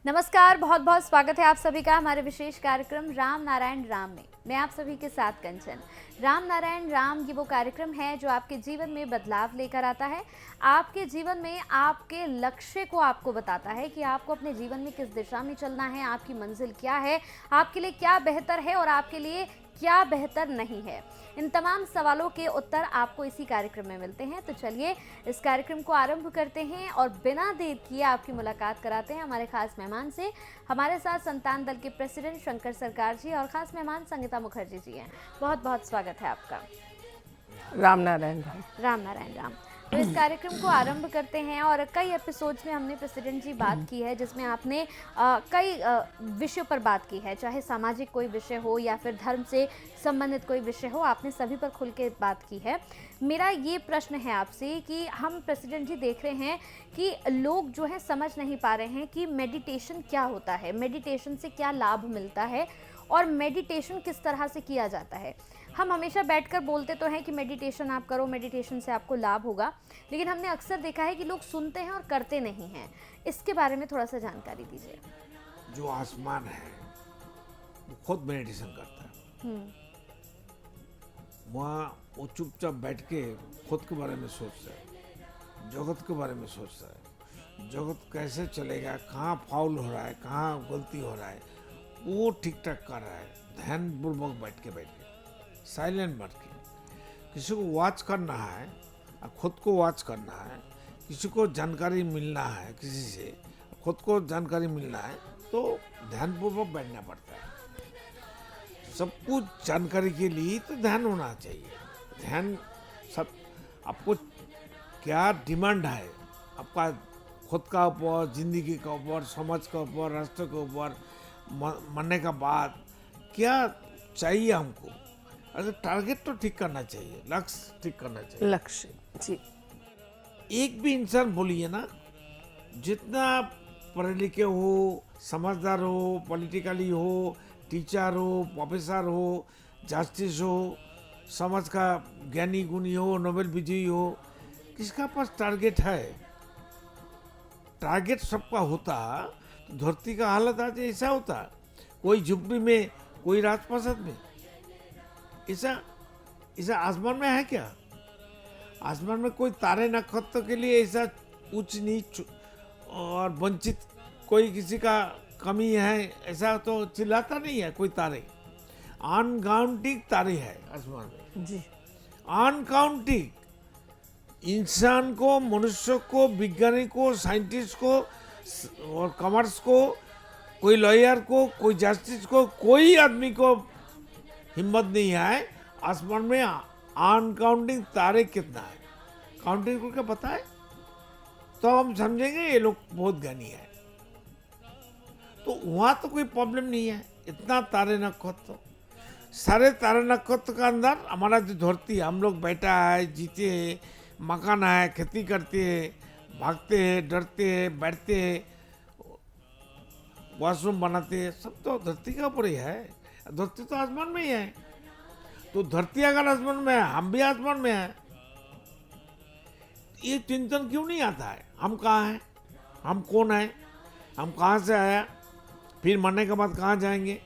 नमस्कार, बहुत बहुत स्वागत है आप सभी का हमारे विशेष कार्यक्रम राम नारायण राम में। मैं आप सभी के साथ कंचन। राम नारायण राम ये वो कार्यक्रम है जो आपके जीवन में बदलाव लेकर आता है, आपके जीवन में आपके लक्ष्य को आपको बताता है कि आपको अपने जीवन में किस दिशा में चलना है, आपकी मंजिल क्या है, आपके लिए क्या बेहतर है और आपके लिए क्या बेहतर नहीं है। इन तमाम सवालों के उत्तर आपको इसी कार्यक्रम में मिलते हैं। तो चलिए इस कार्यक्रम को आरंभ करते हैं और बिना देर किए आपकी मुलाकात कराते हैं हमारे खास मेहमान से। हमारे साथ संतान दल के प्रेसिडेंट शंकर सरकार जी और खास मेहमान संगीता मुखर्जी जी हैं। बहुत बहुत स्वागत है आपका। राम नारायण राम। राम नारायण राम। तो इस कार्यक्रम को आरंभ करते हैं और कई एपिसोड्स में हमने प्रेसिडेंट जी बात की है जिसमें आपने कई विषयों पर बात की है, चाहे सामाजिक कोई विषय हो या फिर धर्म से संबंधित कोई विषय हो, आपने सभी पर खुल के बात की है। मेरा ये प्रश्न है आपसे कि हम प्रेसिडेंट जी देख रहे हैं कि लोग जो है समझ नहीं पा रहे हैं कि मेडिटेशन क्या होता है, मेडिटेशन से क्या लाभ मिलता है और मेडिटेशन किस तरह से किया जाता है। हम हमेशा बैठकर बोलते तो हैं कि मेडिटेशन आप करो, मेडिटेशन से आपको लाभ होगा, लेकिन हमने अक्सर देखा है कि लोग सुनते हैं और करते नहीं हैं। इसके बारे में थोड़ा सा जानकारी दीजिए। जो आसमान है वो खुद मेडिटेशन करता है। वहाँ वो चुपचाप बैठ के खुद के बारे में सोचता है, जगत के बारे में सोचता है, जगत कैसे चलेगा, कहाँ फाउल हो रहा है, कहाँ गलती हो रहा है, वो ठीक ठाक कर रहा है। ध्यान पूर्वक बैठ के साइलेंट बैठ के किसी को वॉच करना है, खुद को वॉच करना है, किसी को जानकारी मिलना है, किसी से खुद को जानकारी मिलना है तो ध्यानपूर्वक बैठना पड़ता है। सब कुछ जानकारी के लिए तो ध्यान होना चाहिए। ध्यान सब आपको क्या डिमांड है, आपका खुद का ऊपर, जिंदगी का ऊपर, समाज का ऊपर, राष्ट्र के ऊपर, मरने का बाद क्या चाहिए हमको। अगर टारगेट तो ठीक करना चाहिए, लक्ष्य ठीक करना चाहिए। लक्ष्य जी। एक भी इंसान बोलिए ना, जितना पढ़े लिखे हो, समझदार हो, पॉलिटिकली हो, टीचर हो, प्रोफेसर हो, जस्टिस हो, समाज का ज्ञानी गुणी हो, नोबेल विजयी हो, किसका पास टारगेट है? टारगेट सबका होता तो धरती का हालत आज ऐसा होता, कोई झुपड़ी में, कोई राजप्रासाद में। ऐसा आसमान में है क्या? आसमान में कोई तारे नक्षत्र के लिए ऐसा उच्च नीच और वंचित कोई किसी का कमी है ऐसा तो चिल्लाता नहीं है कोई। तारे अनकाउंटिंग तारे है आसमान में जी। अनकाउंटिंग इंसान को, मनुष्य को, वैज्ञानिक को, साइंटिस्ट को और कॉमर्स को, कोई लॉयर को, कोई जस्टिस को, कोई आदमी को हिम्मत नहीं है आसमान में अनकाउंटिंग तारे कितना है काउंटिंग करके पता है तो हम समझेंगे ये लोग बहुत ज्ञानी है। तो वहाँ तो कोई प्रॉब्लम नहीं है। इतना तारे नक्षत्र, सारे तारे नक्षत्र का अंदर हमारा जो धरती, हम लोग बैठा है, जीते हैं, मकान है, खेती करते हैं, भागते हैं, डरते हैं, बैठते हैं, वॉशरूम बनाते हैं, सब तो धरती के ऊपर ही है। धरती तो आसमान में ही है। तो धरती अगर आसमान में है, हम भी आसमान में हैं, ये चिंतन क्यों नहीं आता है? हम कहाँ हैं, हम कौन हैं, हम कहाँ से आया, फिर मरने के बाद कहाँ जाएंगे?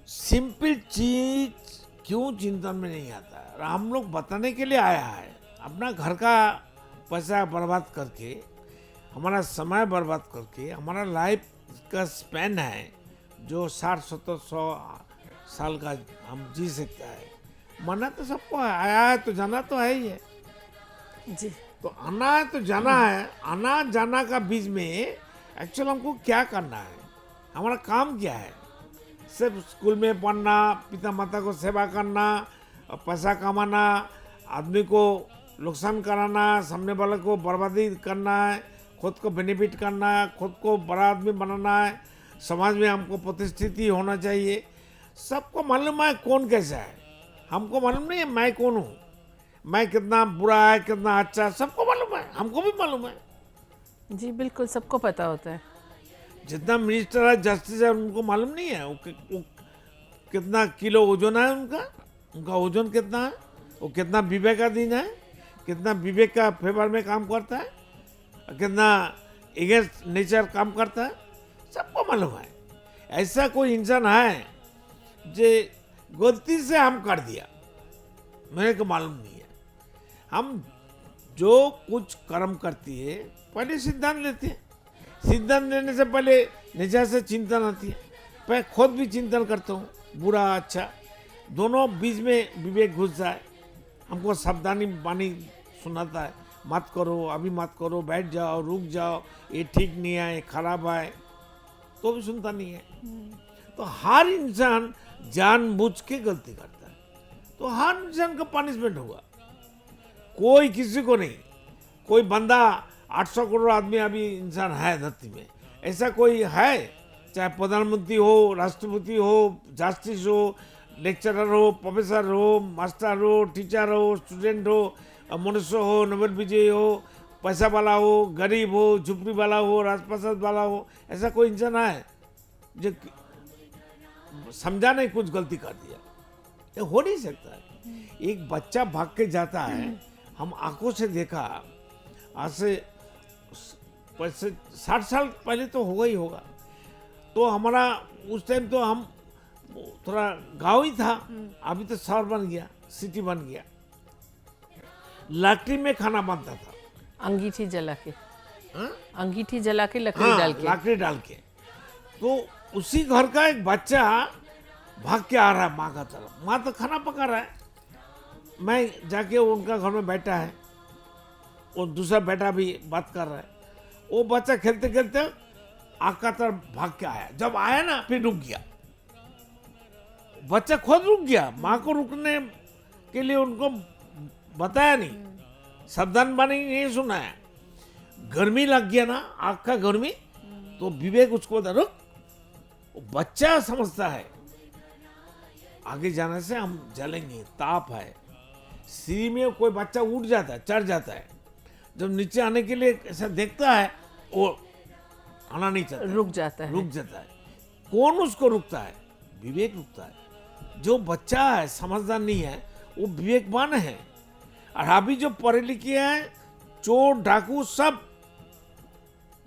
सिंपल चीज क्यों चिंतन में नहीं आता है? हम लोग बताने के लिए आया है। अपना घर का पैसा बर्बाद करके, हमारा समय बर्बाद करके, हमारा लाइफ का स्पैन है जो 60-70-100 साल का हम जी सकता है। मरना तो सबको आया है, तो जाना तो है ही है जी। तो आना है तो जाना है। आना जाना का बीच में एक्चुअल हमको क्या करना है, हमारा काम क्या है? सिर्फ स्कूल में पढ़ना, पिता माता को सेवा करना, पैसा कमाना, आदमी को नुकसान कराना, सामने वाले को बर्बादी करना है, खुद को बेनिफिट करना है, खुद को बड़ा आदमी बनाना है, समाज में हमको प्रतिष्ठित होना चाहिए। सबको मालूम है कौन कैसा है, हमको मालूम नहीं है मैं कौन हूँ, मैं कितना बुरा है, कितना अच्छा है, सबको मालूम है, हमको भी मालूम है। जी बिल्कुल, सबको पता होता है। जितना मिनिस्टर है, जस्टिस है, उनको मालूम नहीं है वो कितना किलो वजन है, उनका वजन कितना है, वो कितना विवेकाधीन है, कितना विवेक का फेवर में काम करता है, कितना एगेंस्ट नेचर काम करता है, सबको मालूम है। ऐसा कोई इंसान है जो गलती से हम कर दिया, मेरे को मालूम नहीं है। हम जो कुछ कर्म करती है पहले सिद्धांत लेते हैं, सिद्धांत लेने से पहले नेचर से चिंतन आती है। मैं खुद भी चिंतन करता हूँ, बुरा अच्छा दोनों बीच में विवेक घुस जाए, हमको सावधानी वाणी सुनाता है, मत करो, अभी मत करो, बैठ जाओ, रुक जाओ, ये ठीक नहीं है, ये खराब है, तो भी सुनता नहीं है। तो हर इंसान जानबूझ के गलती करता है, तो हर इंसान का पनिशमेंट होगा, कोई किसी को नहीं। कोई बंदा 800 करोड़ आदमी अभी इंसान है धरती में, ऐसा कोई है, चाहे प्रधानमंत्री हो, राष्ट्रपति हो, जस्टिस हो, लेक्चरर हो, प्रोफेसर हो, मास्टर हो, टीचर हो, स्टूडेंट हो, मनुष्य हो, नोबेल विजयी हो, पैसा वाला हो, गरीब हो, झुपड़ी वाला हो, राजप्रसाद वाला हो, ऐसा कोई इंसान है जो समझा नहीं कुछ गलती कर दिया? ये हो नहीं सकता है। एक बच्चा भाग के जाता है, हम आंखों से देखा, आज से 60 साल पहले तो होगा ही होगा। तो हमारा उस टाइम तो हम थोड़ा गांव ही था, अभी तो शहर बन गया, सिटी बन गया। लकड़ी में खाना बनता था, अंगीठी जला के, हाँ? अंगीठी जला के लकड़ी हाँ, डाल के। लकड़ी डाल के। तो उसी घर का एक बच्चा भाग के आ रहा है माँ का तरफ, माँ तो खाना पका रहा है, मैं जाके उनका घर में बैठा है, और दूसरा बेटा भी बात कर रहा है। वो बच्चा खेलते खेलते आग का तरफ भाग के आया, जब आया ना फिर रुक गया, बच्चा खुद रुक गया, माँ को रुकने के लिए उनको बताया नहीं, सावधान वाणी नहीं सुनाया। गर्मी लग गया ना, आग का गर्मी, तो विवेक उसको बता, रुक। बच्चा समझता है आगे जाने से हम जलेंगे, ताप है। सीढ़ी में कोई बच्चा उठ जाता है, चढ़ जाता है, जब नीचे आने के लिए ऐसा देखता है, वो आना नहीं चाहता, रुक जाता है। रुक जाता है। कौन उसको रुकता है? विवेक रुकता है। जो बच्चा है, समझदार नहीं है, वो विवेकवान है। और अभी जो पढ़े लिखे हैं, चोर डाकू सब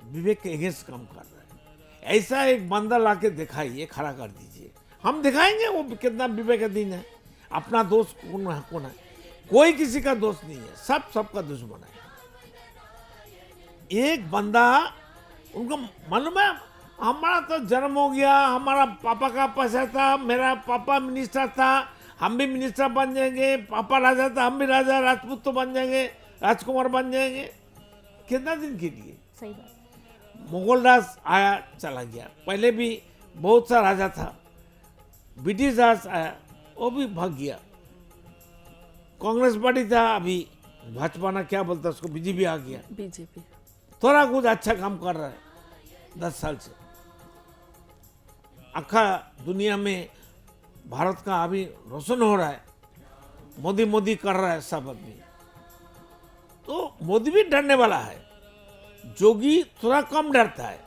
विवेक के अगेंस्ट काम कर रहा है। ऐसा एक बंदा लाके दिखाइए, खड़ा कर दीजिए, हम दिखाएंगे वो कितना विवेकाधीन है। अपना दोस्त कौन है? कोई किसी का दोस्त नहीं है, सब सबका दुश्मन है। एक बंदा, उनको मालूम है हमारा तो जन्म हो गया, हमारा पापा का पैसा था, मेरा पापा मिनिस्टर था, हम भी मिनिस्टर बन जाएंगे, पापा राजा था, हम भी राजा राजपूत तो बन जाएंगे, राजकुमार बन जाएंगे। कितना दिन के लिए? सही बात। मुगल राज आया चला गया, पहले भी बहुत सा राजा था। ब्रिटिश राज आया, वो भी भाग गया। कांग्रेस पार्टी था, अभी भाजपा ना क्या बोलता उसको, बीजेपी आ गया। बीजेपी थोड़ा कुछ अच्छा काम कर रहा है 10 साल से। आखा दुनिया में भारत का अभी रोशन हो रहा है, मोदी मोदी कर रहा है सब आदमी। तो मोदी भी डरने वाला है, जोगी थोड़ा कम डरता है।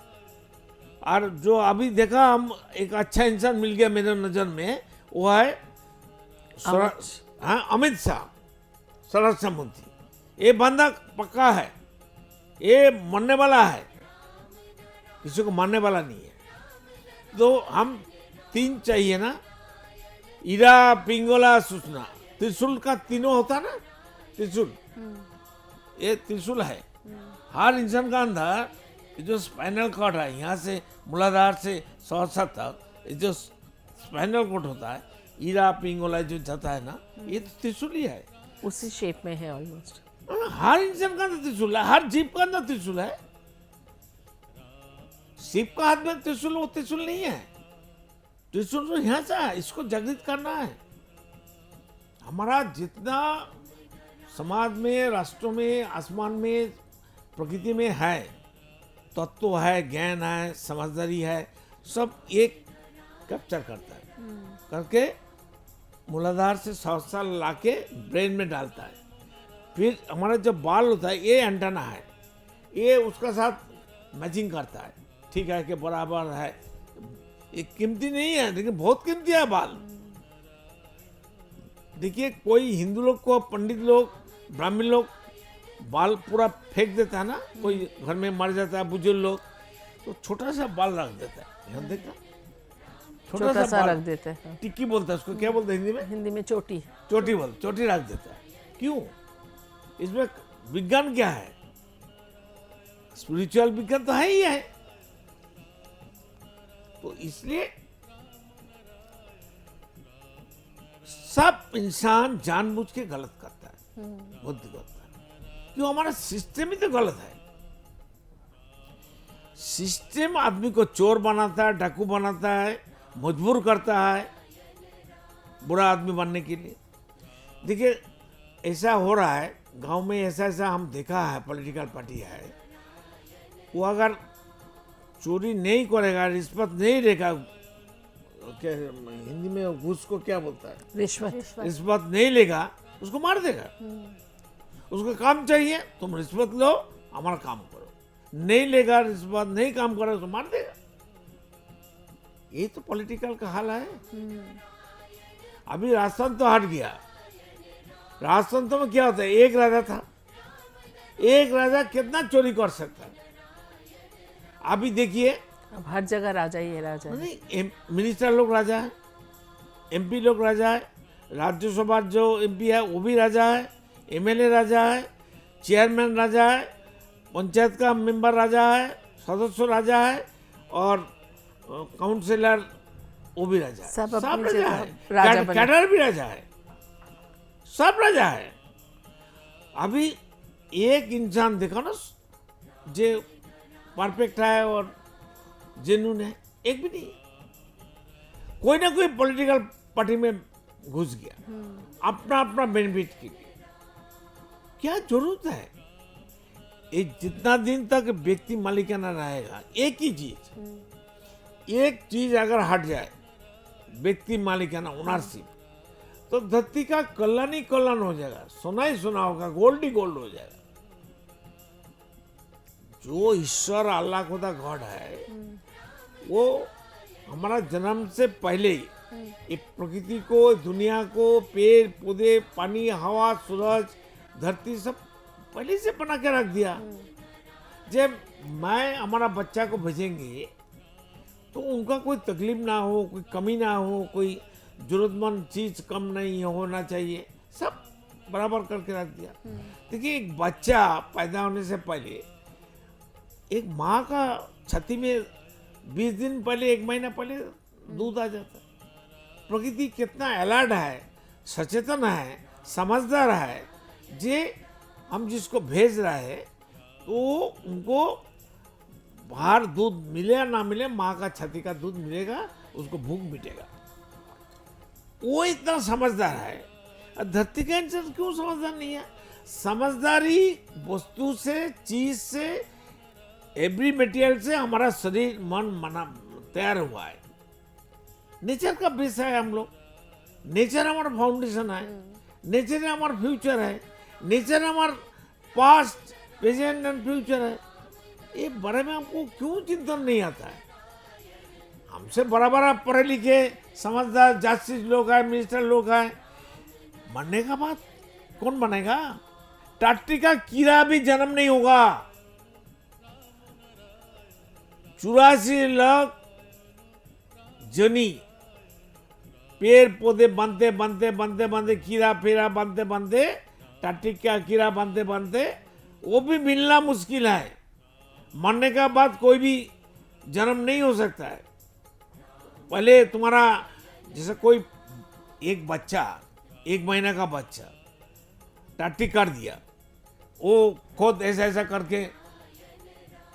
और जो अभी देखा, हम एक अच्छा इंसान मिल गया मेरे नज़र में, वो है अमित शाह, संरक्षण मंत्री। ये बंदा पक्का है, ये मरने वाला है, किसी को मारने वाला नहीं है। तो हम 3 चाहिए ना, ईरा, पिंगोला, सूचना। त्रिशूल का तीनों होता ना, त्रिशूल, ये त्रिशूल है। हर इंसान का अंदर ये जो स्पाइनल कॉर्ड है, यहाँ से मूलाधार से सहसा तक, ये जो स्पाइनल कॉर्ड होता है, ईरा पिंगोला जो जाता है ना, ये तो त्रिशूल ही है। उसी शेप में है ऑलमोस्ट। हर इंसान का अंदर त्रिशूल है, हर जीव का अंदर त्रिशूल है। शिव का हाथ में त्रिशूल, वो त्रिशूल नहीं है। त्रिशूल तो यहाँ से है, इसको जागृत करना है। हमारा जितना समाज में, राष्ट्रों में, आसमान में, प्रकृति में है, तत्व है, ज्ञान है, समझदारी है, सब एक कैप्चर करता है, करके मूलाधार से सहसा लाके ब्रेन में डालता है। फिर हमारा जो बाल होता है, ये एंटेना है, ये उसका साथ मैचिंग करता है, ठीक है कि बराबर है। ये कीमती नहीं है, लेकिन बहुत कीमती है बाल। देखिए, कोई हिंदू लोग को, पंडित लोग, ब्राह्मण लोग बाल पूरा फेंक देता है ना, कोई घर में मर जाता है बुजुर्ग लोग, तो छोटा सा बाल रख देता है, ध्यान देखना, छोटा सा बाल, रख देते हैं। टिक्की बोलता है उसको, क्या बोलते हैं हिंदी में? हिंदी में चोटी। चोटी बोल, चोटी रख देता है। क्यों? इसमें विज्ञान क्या है? स्पिरिचुअल विज्ञान तो है ही है। तो इसलिए सब इंसान जानबूझ के गलत करता है, बुद्धि करता है। क्यों? हमारा सिस्टम ही तो गलत है। सिस्टम आदमी को चोर बनाता है, डाकू बनाता है, मजबूर करता है बुरा आदमी बनने के लिए। देखिए ऐसा हो रहा है गांव में, ऐसा ऐसा हम देखा है, पॉलिटिकल पार्टी है, वो अगर चोरी नहीं करेगा, रिश्वत नहीं देगा, क्या हिंदी में घूस को क्या बोलता है? रिश्वत। रिश्वत नहीं लेगा, उसको मार देगा। उसको काम चाहिए, तुम रिश्वत लो, हमारा काम करो। नहीं लेगा रिश्वत, नहीं काम करेगा, उसको मार देगा। ये तो पॉलिटिकल का हाल है। अभी राजतंत्र तो हट गया। राजतंत्र में क्या होता है? एक राजा था, एक राजा कितना चोरी कर सकता है। अभी देखिए, अब हर जगह राजा ही है, राजा है। नहीं, मिनिस्टर लोग राजा है, एमपी लोग राजा है, राज्यसभा जो एमपी है वो भी राजा है, एमएलए राजा है, चेयरमैन राजा है, पंचायत का मेंबर राजा है, सदस्य राजा है, और काउंसिलर वो भी राजा है। सब अपनी राजा जगह है, राजा बने। कैडर भी राजा है, सब राजा है। अभी एक इंसान देखो ना जो परफेक्ट है और जेन्युइन है, एक भी नहीं। कोई ना कोई पॉलिटिकल पार्टी में घुस गया, अपना अपना बेनिफिट के लिए। क्या जरूरत है? एक जितना दिन तक व्यक्ति मालिकाना रहेगा, एक ही चीज, एक चीज अगर हट जाए, व्यक्ति मालिकाना ओनरशिप, तो धरती का कल्याण ही कल्याण हो जाएगा, सोना ही सोना होगा, गोल्ड ही गोल्ड हो जाएगा। जो ईश्वर अल्लाह खुदा गॉड है, वो हमारा जन्म से पहले ही ये प्रकृति को, दुनिया को, पेड़ पौधे, पानी, हवा, सूरज, धरती सब पहले से बना के रख दिया। जब मैं हमारा बच्चा को भेजेंगे तो उनका कोई तकलीफ ना हो, कोई कमी ना हो, कोई जरूरतमंद चीज कम नहीं होना चाहिए, सब बराबर करके रख दिया। देखिए एक बच्चा पैदा होने से पहले एक माँ का छाती में 20 दिन पहले, 1 महीना पहले दूध आ जाता है। प्रकृति कितना अलर्ट है, सचेतन है, समझदार है। जे हम जिसको भेज रहे हैं तो उनको बाहर दूध मिले या ना मिले, माँ का छाती का दूध मिलेगा, उसको भूख मिटेगा। वो इतना समझदार है। और धरती का इंसान क्यों समझदार नहीं है? समझदारी वस्तु से, चीज से, एवरी मटेरियल से हमारा शरीर मन मना तैयार हुआ है। नेचर का बेस है हम लोग, नेचर हमारा फाउंडेशन है, नेचर हमारा फ्यूचर है, नेचर हमारा पास्ट, प्रेजेंट एंड फ्यूचर है। ये बारे में हमको क्यों चिंतन नहीं आता है? हमसे बड़ा पढ़े लिखे समझदार जस्टिस लोग हैं, मिनिस्टर लोग हैं, मरने का बाद कौन बनेगा? टाट्टी का कीड़ा भी जन्म नहीं होगा। 84 लाख जनी पेड़ पौधे बनते बनते बनते बनते, कीड़ा पेड़ा बनते बनते, टाट्टी का कीड़ा बनते बनते, वो भी मिलना मुश्किल है। मरने का बाद कोई भी जन्म नहीं हो सकता है। पहले तुम्हारा जैसे कोई एक बच्चा, 1 महीना का बच्चा टाट्टी कर दिया, वो खुद ऐसा ऐसा करके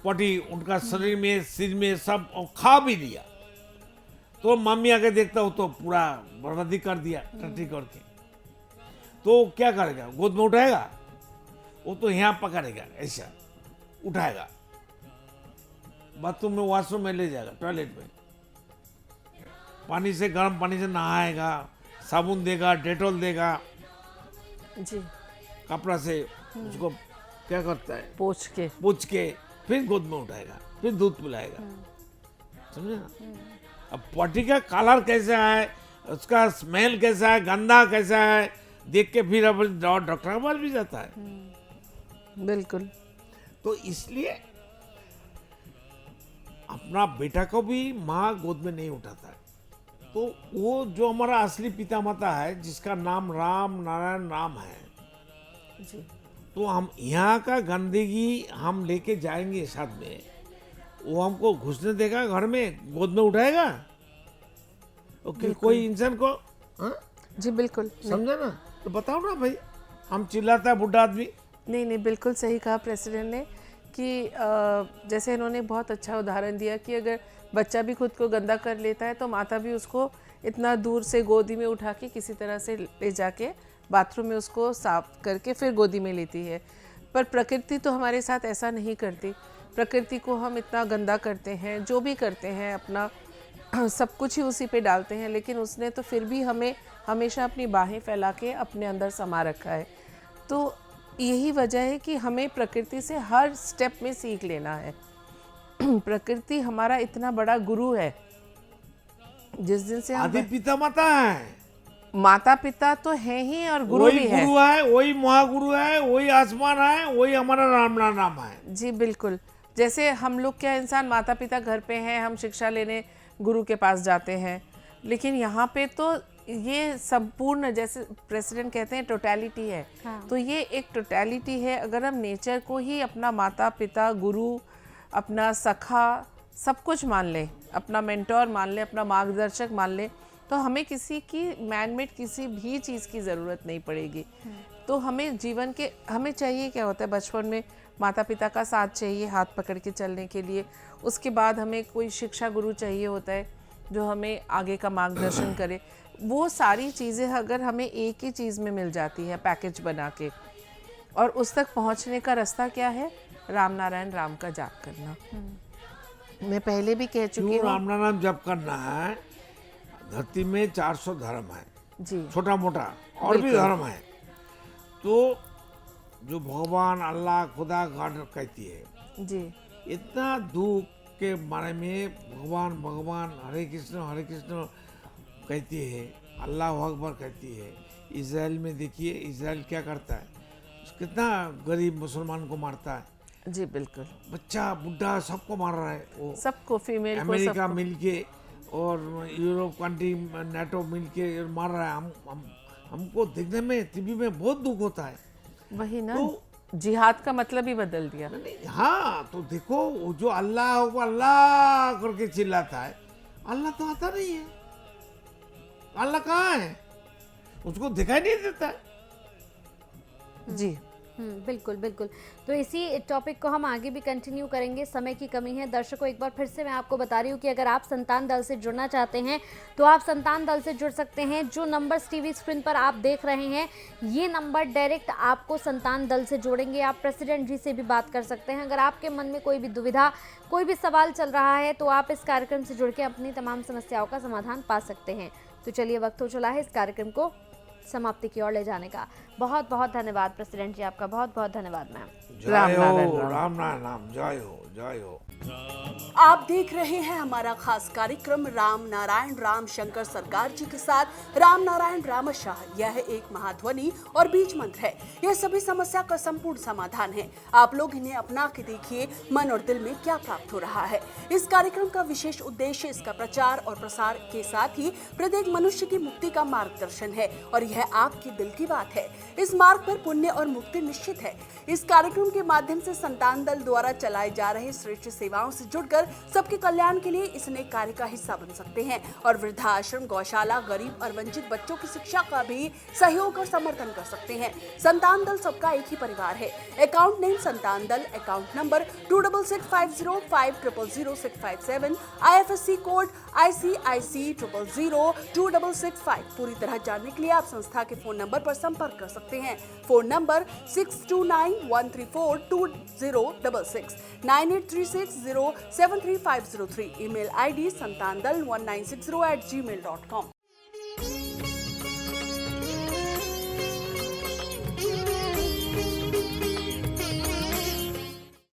पटी उनका शरीर में, सिर में सब, और खा भी लिया, तो मम्मी आके देखता हो तो पूरा बर्बादी कर दिया टट्टी करके। तो क्या करेगा? गोद में उठाएगा? वो तो यहाँ पकड़ेगा, ऐसा उठाएगा, बाथरूम में, वॉशरूम में ले जाएगा, टॉयलेट में, पानी से, गर्म पानी से नहाएगा, साबुन देगा, डेटॉल देगा, जी, कपड़ा से उसको क्या करता है, पूछ के फिर गोद में उठाएगा, फिर दूध पिलाएगा। समझे ना? अब पॉटी का कलर कैसा है, उसका स्मेल कैसा है, गंदा कैसा है, देख के फिर अब डॉक्टर के पास भी जाता है। बिल्कुल। तो इसलिए अपना बेटा को भी माँ गोद में नहीं उठाता है। तो वो जो हमारा असली पिता माता है, जिसका नाम राम नारायण राम है, जी तो हम यहाँ का गंदगी हम लेके जाएंगे साथ में, वो हमको घुसने देगा घर में, गोद में उठाएगा? ओके, कोई इंसान को, हाँ? जी बिल्कुल। समझा ना? तो बताओ ना भाई, हम चिल्लाता है बुढ़ा आदमी। नहीं नहीं, बिल्कुल सही कहा प्रेसिडेंट ने कि जैसे इन्होंने बहुत अच्छा उदाहरण दिया कि अगर बच्चा भी खुद को गंदा कर लेता है तो माता भी उसको इतना दूर से गोदी में उठा के किसी तरह से ले जाके बाथरूम में उसको साफ करके फिर गोदी में लेती है। पर प्रकृति तो हमारे साथ ऐसा नहीं करती। प्रकृति को हम इतना गंदा करते हैं, जो भी करते हैं अपना सब कुछ ही उसी पे डालते हैं, लेकिन उसने तो फिर भी हमें हमेशा अपनी बाहें फैला के अपने अंदर समा रखा है। तो यही वजह है कि हमें प्रकृति से हर स्टेप में सीख लेना है। प्रकृति हमारा इतना बड़ा गुरु है। जिस दिन से आदि पिता माता है, माता पिता तो हैं ही और गुरु वही भी है। गुरु है, वही महागुरु है, वही आसमान है, वही हमारा राम नाम है। जी बिल्कुल। जैसे हम लोग क्या इंसान माता पिता घर पे हैं, हम शिक्षा लेने गुरु के पास जाते हैं, लेकिन यहाँ पे तो ये संपूर्ण, जैसे प्रेसिडेंट कहते हैं, टोटलिटी है। हाँ। तो ये एक टोटलिटी है। अगर हम नेचर को ही अपना माता पिता, गुरु, अपना सखा, सब कुछ मान लें, अपना मेंटोर मान लें, अपना मार्गदर्शक मान लें, तो हमें किसी की मैनमेड किसी भी चीज़ की ज़रूरत नहीं पड़ेगी। तो हमें जीवन के, हमें चाहिए क्या होता है बचपन में, माता पिता का साथ चाहिए हाथ पकड़ के चलने के लिए। उसके बाद हमें कोई शिक्षा गुरु चाहिए होता है जो हमें आगे का मार्गदर्शन करे। वो सारी चीज़ें अगर हमें एक ही चीज़ में मिल जाती है पैकेज बना के, और उस तक पहुंचने का रास्ता क्या है? राम नारायण राम का जाप करना। मैं पहले भी कह चुकी क्यों हूँ। राम नाम जप करना है? धरती में 400 धर्म है, जी छोटा मोटा और भी बिल्कुल। धर्म है। तो जो भगवान, अल्लाह, खुदा, गॉड कहती है, जी इतना दुख के बारे में भगवान भगवान हरे कृष्ण कहती है, अल्लाह अकबर कहती है। इजराइल में देखिए, इजराइल क्या करता है, कितना गरीब मुसलमान को मारता है, जी बिल्कुल। बच्चा बुढ़ा सबको मार रहा है वो। सबको, फीमेल को, अमेरिका सबको। मिलके और यूरोप कंट्री, नाटो मिलके मार रहा है। हमको देखने में टीवी में बहुत दुख होता है। वही ना, तो जिहाद का मतलब ही बदल दिया। नहीं, हाँ, तो देखो वो जो अल्लाह अल्लाह करके चिल्लाता है, अल्लाह तो आता नहीं है। अल्लाह कहाँ है? उसको दिखाई नहीं देता है। जी बिल्कुल बिल्कुल। तो इसी टॉपिक को हम आगे भी कंटिन्यू करेंगे, समय की कमी है। दर्शकों, एक बार फिर से मैं आपको बता रही हूँ कि अगर आप संतान दल से जुड़ना चाहते हैं तो आप संतान दल से जुड़ सकते हैं। जो नंबर्स टीवी स्क्रीन पर आप देख रहे हैं, ये नंबर डायरेक्ट आपको संतान दल से जोड़ेंगे। आप प्रेसिडेंट जी से भी बात कर सकते हैं। अगर आपके मन में कोई भी दुविधा, कोई भी सवाल चल रहा है, तो आप इस कार्यक्रम से जुड़ के अपनी तमाम समस्याओं का समाधान पा सकते हैं। तो चलिए, वक्त हो चला है इस कार्यक्रम को समाप्ति की ओर ले जाने का। बहुत बहुत धन्यवाद प्रेसिडेंट जी, आपका बहुत बहुत धन्यवाद मैम। राम जय नारायण हो राम। राम नारायण, जय हो जय हो। आप देख रहे हैं हमारा खास कार्यक्रम राम नारायण राम शंकर सरकार जी के साथ राम नारायण रामशाह। यह एक महाध्वनि और बीज मंत्र है। यह सभी समस्या का संपूर्ण समाधान है। आप लोग इन्हें अपना के देखिए, मन और दिल में क्या प्राप्त हो रहा है। इस कार्यक्रम का विशेष उद्देश्य इसका प्रचार और प्रसार के साथ ही प्रत्येक मनुष्य की मुक्ति का मार्गदर्शन है, और यह आपकी दिल की बात है। इस मार्ग पर पुण्य और मुक्ति निश्चित है। इस कार्यक्रम के माध्यम से संतान दल द्वारा चलाए जा रहे श्रेष्ठ सेवाओं से जुड़कर सबके कल्याण के लिए इस नए कार्य का हिस्सा बन सकते हैं, और वृद्धाश्रम, गौशाला, गरीब और वंचित बच्चों की शिक्षा का भी सहयोग और समर्थन कर सकते हैं। संतान दल सबका एक ही परिवार है। अकाउंट नेम संतान दल, account number 266505000657, IFSC code ICIC 000265। पूरी तरह जानने के लिए आप संस्था के फोन नंबर पर संपर्क कर सकते हैं। Phone number 6291342066, 9836073503। Email ID santandal1960@gmail.com।